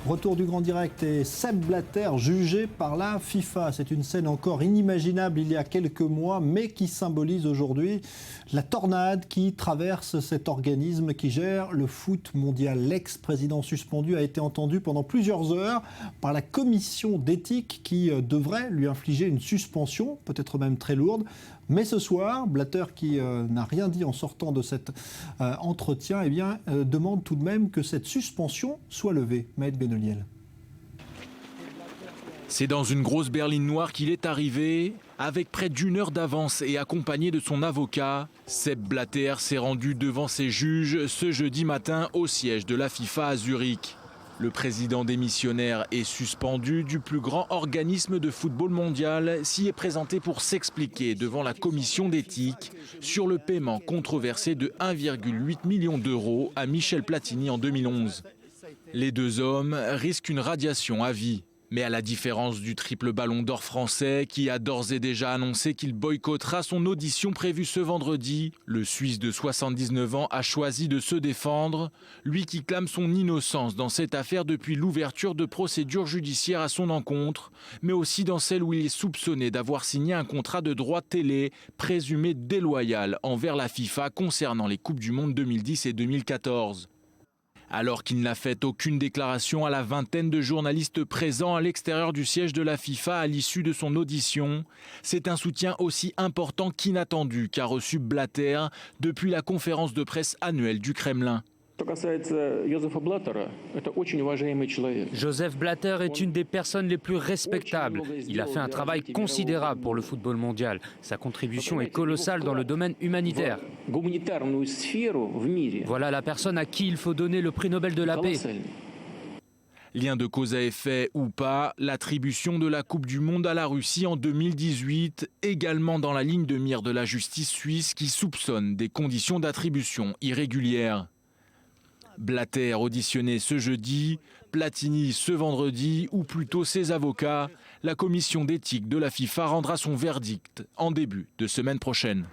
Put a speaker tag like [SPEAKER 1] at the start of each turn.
[SPEAKER 1] Retour du grand direct et Sepp Blatter jugé par la FIFA. C'est une scène encore inimaginable il y a quelques mois, mais qui symbolise aujourd'hui la tornade qui traverse cet organisme qui gère le foot mondial. L'ex-président suspendu a été entendu pendant plusieurs heures par la commission d'éthique qui devrait lui infliger une suspension, peut-être même très lourde. Mais ce soir, Blatter, qui n'a rien dit en sortant de cet entretien, demande tout de même que cette suspension soit levée. Maël Benoliel.
[SPEAKER 2] C'est dans une grosse berline noire qu'il est arrivé. Avec près d'une heure d'avance et accompagné de son avocat, Sepp Blatter s'est rendu devant ses juges ce jeudi matin au siège de la FIFA à Zurich. Le président démissionnaire est suspendu du plus grand organisme de football mondial, s'y est présenté pour s'expliquer devant la commission d'éthique sur le paiement controversé de 1,8 million d'euros à Michel Platini en 2011. Les deux hommes risquent une radiation à vie. Mais à la différence du triple ballon d'or français qui a d'ores et déjà annoncé qu'il boycottera son audition prévue ce vendredi, le Suisse de 79 ans a choisi de se défendre, lui qui clame son innocence dans cette affaire depuis l'ouverture de procédures judiciaires à son encontre, mais aussi dans celle où il est soupçonné d'avoir signé un contrat de droit télé présumé déloyal envers la FIFA concernant les Coupes du Monde 2010 et 2014. Alors qu'il n'a fait aucune déclaration à la vingtaine de journalistes présents à l'extérieur du siège de la FIFA à l'issue de son audition, c'est un soutien aussi important qu'inattendu qu'a reçu Blatter depuis la conférence de presse annuelle du Kremlin.
[SPEAKER 3] Joseph Blatter est une des personnes les plus respectables. Il a fait un travail considérable pour le football mondial. Sa contribution est colossale dans le domaine humanitaire. Voilà la personne à qui il faut donner le prix Nobel de la paix.
[SPEAKER 2] Lien de cause à effet ou pas, l'attribution de la Coupe du Monde à la Russie en 2018, également dans la ligne de mire de la justice suisse qui soupçonne des conditions d'attribution irrégulières. Blatter auditionné ce jeudi, Platini ce vendredi, ou plutôt ses avocats. La commission d'éthique de la FIFA rendra son verdict en début de semaine prochaine.